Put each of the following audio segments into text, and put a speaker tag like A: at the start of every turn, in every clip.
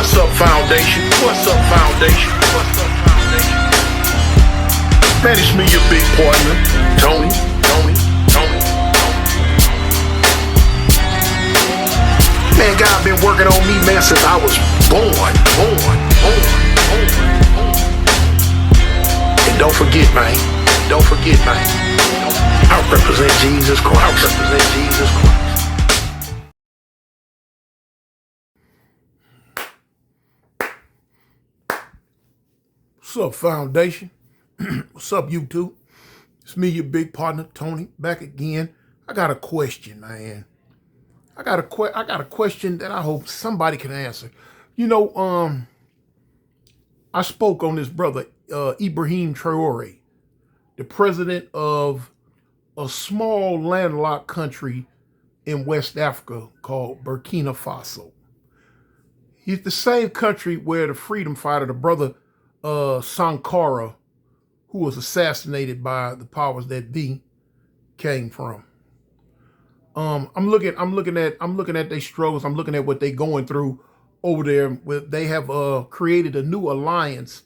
A: What's up, Foundation? What's up, Foundation? What's up, Foundation? Man, it's me, your big partner, Tony. Man, God been working on me, man, since I was born. And don't forget, man. I represent Jesus Christ. What's up, Foundation? What's up, YouTube? It's me, your big partner, Tony, back again. I got a question, man. I got a question that I hope somebody can answer. You know, I spoke on this brother, Ibrahim Traore, the president of a small landlocked country in West Africa called Burkina Faso. He's the same country where the freedom fighter, the brother Sankara, who was assassinated by the powers that be, came from. I'm looking at their struggles. I'm looking at what they're going through over there. They have created a new alliance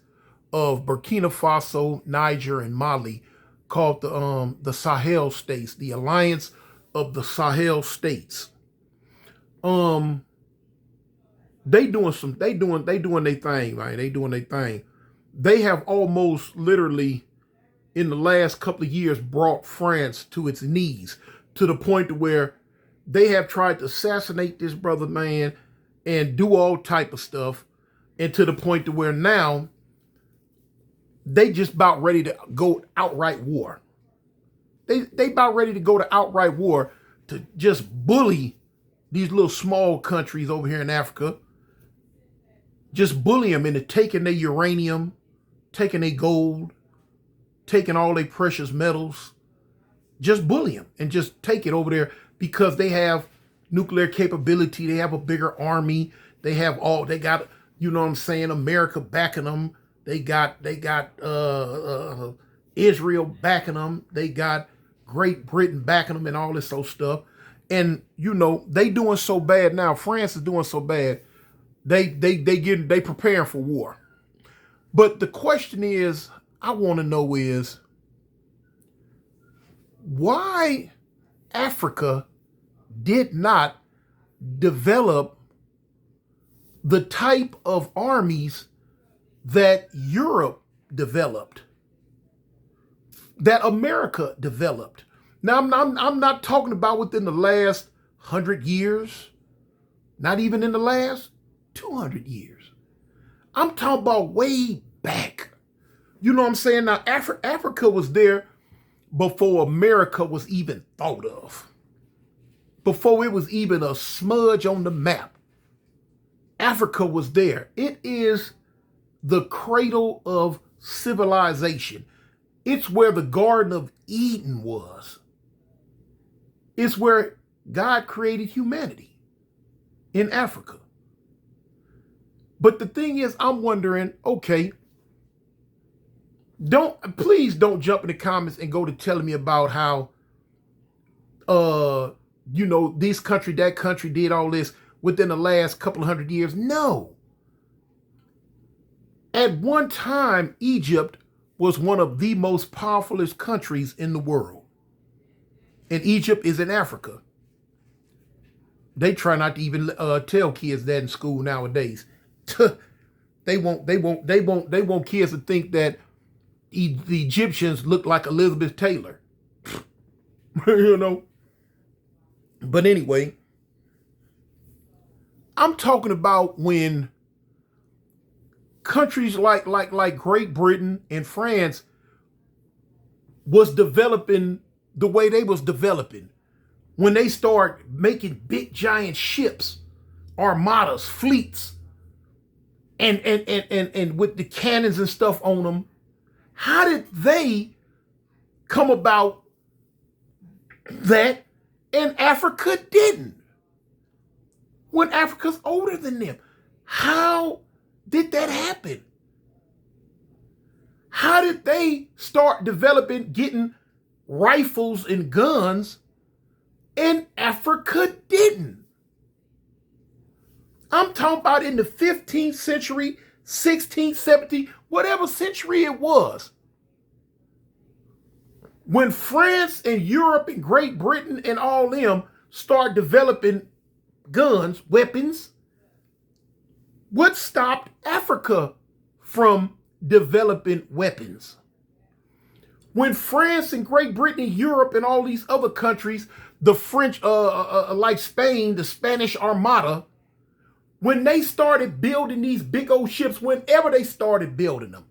A: of Burkina Faso, Niger, and Mali called the Sahel states, the Alliance of the Sahel states. They doing their thing, right? They doing their thing. They have almost literally in the last couple of years brought France to its knees, to the point to where they have tried to assassinate this brother, man, and do all type of stuff, and to the point to where now they just about ready to go outright war. They about ready to go to outright war to just bully these little small countries over here in Africa, just bully them into taking their uranium, taking their gold, taking all their precious metals, just bully them and just take it over there because they have nuclear capability. They have a bigger army. They got, you know what I'm saying, America backing them. They got Israel backing them. They got Great Britain backing them and all this old stuff. And, you know, they doing so bad now. France is doing so bad. They preparing for war. But the question is, I want to know is, why Africa did not develop the type of armies that Europe developed, that America developed. Now, I'm not talking about within the last 100 years, not even in the last 200 years. I'm talking about way back. You know what I'm saying? Now, Africa was there before America was even thought of, before it was even a smudge on the map. Africa was there. It is the cradle of civilization. It's where the Garden of Eden was. It's where God created humanity, in Africa. But the thing is, I'm wondering, okay, please don't jump in the comments and go to telling me about how, you know, this country, that country did all this within the last couple of 100 years. No. At one time, Egypt was one of the most powerfulest countries in the world. And Egypt is in Africa. They try not to even tell kids that in school nowadays. They want kids to think that the Egyptians look like Elizabeth Taylor. You know? But anyway, I'm talking about when countries like Great Britain and France was developing the way they was developing. When they start making big giant ships, armadas, fleets, and with the cannons and stuff on them, how did they come about that and Africa didn't? When Africa's older than them. How did that happen? How did they start developing, getting rifles and guns, and Africa didn't? I'm talking talking about in the 15th century, 16th, 17th, whatever century it was. When France and Europe and Great Britain and all them start developing guns, weapons, what stopped Africa from developing weapons? When France and Great Britain and Europe and all these other countries, the French, like Spain, the Spanish Armada, when they started building these big old ships, whenever they started building them,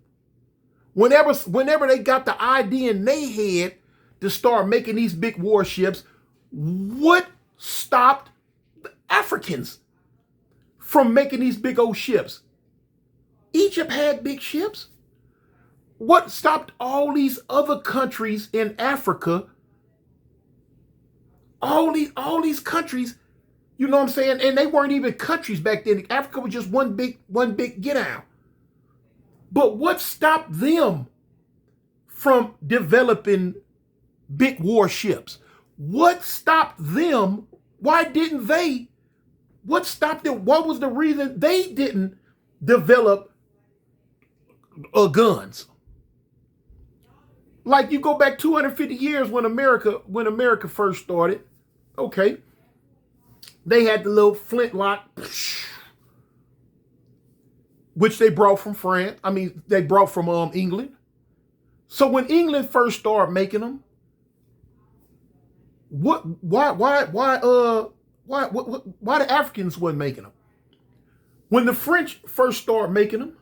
A: whenever they got the idea in their head to start making these big warships, what stopped the Africans from making these big old ships? Egypt had big ships. What stopped all these other countries in Africa? All these countries, you know what I'm saying? And they weren't even countries back then. Africa was just one big get out. But what stopped them from developing big warships? What stopped them? Why didn't they? What stopped them? What was the reason they didn't develop guns? Like you go back 250 years when America first started, okay, they had the little flintlock, which they brought from France. I mean, they brought from England. So when England first started making them, why the Africans wasn't making them? When the French first started making them,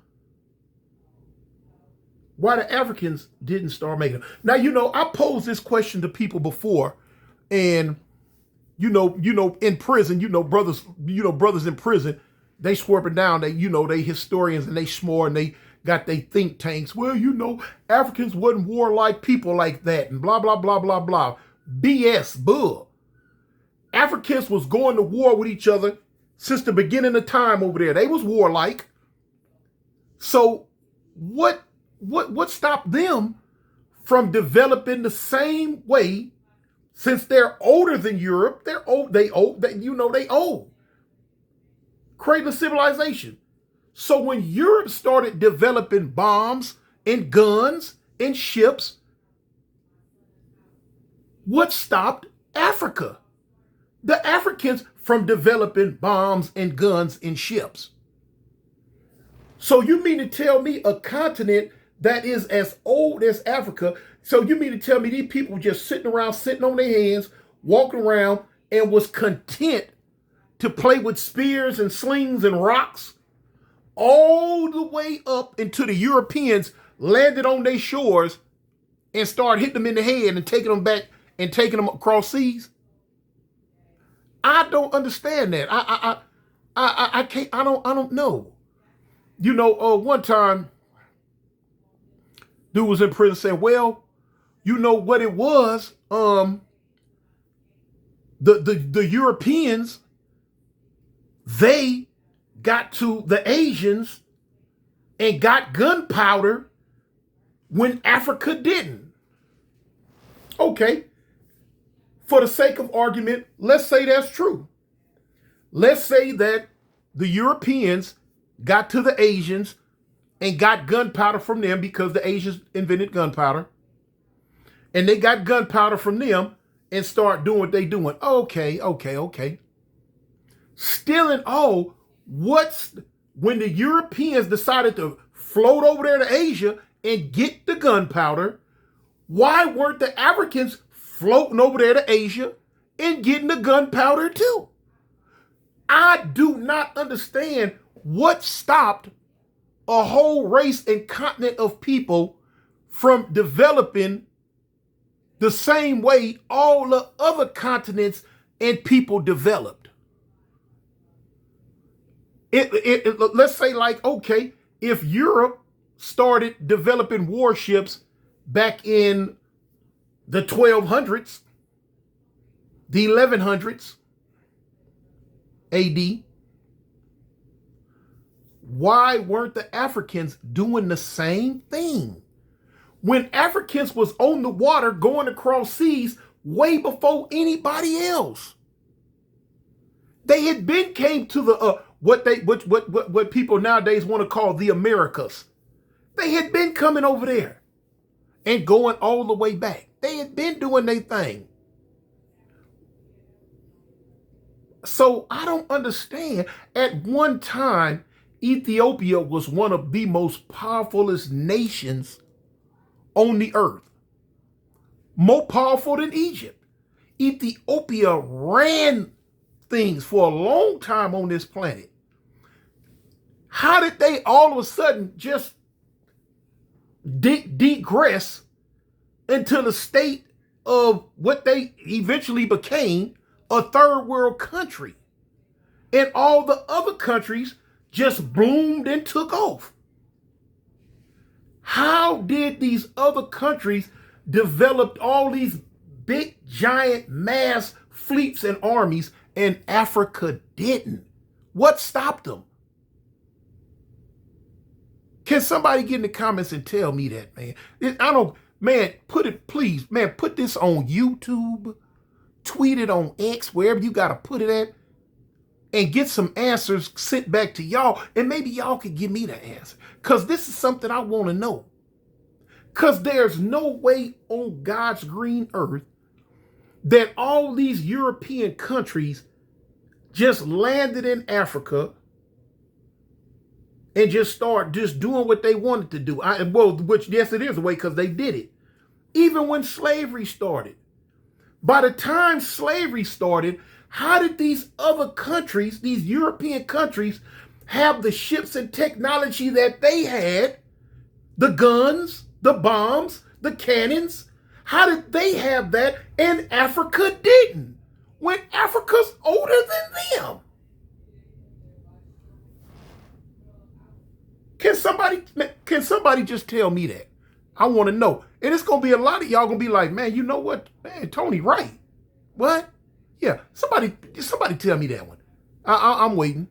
A: why the Africans didn't start making them? Now, I posed this question to people before, and in prison, brothers in prison, they swerving down. They historians and they smart and they got their think tanks. Well, Africans wasn't warlike people like that and blah, blah, blah, blah, blah. BS, bull. Africans was going to war with each other since the beginning of time over there. They was warlike. So what stopped them from developing the same way? Since they're older than Europe, they old. Cradle of civilization. So when Europe started developing bombs and guns and ships, what stopped Africa? The Africans from developing bombs and guns and ships. So you mean to tell me a continent that is as old as Africa? So you mean to tell me these people were just sitting on their hands, walking around, and was content to play with spears and slings and rocks all the way up until the Europeans landed on their shores and started hitting them in the head and taking them back and taking them across seas? I don't understand that. I can't. I don't know. One time, dude was in prison saying, well, you know what it was? The Europeans, they got to the Asians and got gunpowder when Africa didn't. Okay. For the sake of argument, let's say that's true. Let's say that the Europeans got to the Asians and got gunpowder from them because the Asians invented gunpowder. And they got gunpowder from them and start doing what they doing. Okay. Still in all, when the Europeans decided to float over there to Asia and get the gunpowder, why weren't the Africans floating over there to Asia and getting the gunpowder too? I do not understand what stopped a whole race and continent of people from developing the same way all the other continents and people developed. Let's say okay, if Europe started developing warships back in the 1200s, the 1100s AD, why weren't the Africans doing the same thing? When Africans was on the water going across seas way before anybody else. They had been came to the, what people nowadays want to call the Americas. They had been coming over there and going all the way back. They had been doing their thing. So I don't understand. At one time, Ethiopia was one of the most powerfulest nations on the earth. More powerful than Egypt. Ethiopia ran things for a long time on this planet. How did they all of a sudden just digress into the state of what they eventually became, a third world country? And all the other countries just bloomed and took off. How did these other countries develop all these big, giant, mass fleets and armies, and Africa didn't? What stopped them? Can somebody get in the comments and tell me that, man? Man, put it, please, man, put this on YouTube, tweet it on X, wherever you got to put it at, and get some answers sent back to y'all, and maybe y'all could give me the answer, because this is something I want to know. Because there's no way on God's green earth that all these European countries just landed in Africa and just start just doing what they wanted to do. Which, yes, it is a way, because they did it. Even when slavery started. By the time slavery started, how did these other countries, these European countries, have the ships and technology that they had, the guns, the bombs, the cannons? How did they have that and Africa didn't, when Africa's older than them? Can somebody just tell me that? I want to know. And it's going to be a lot of y'all going to be like, man, you know what? Man, Tony right. What? Yeah, somebody tell me that one. I'm waiting.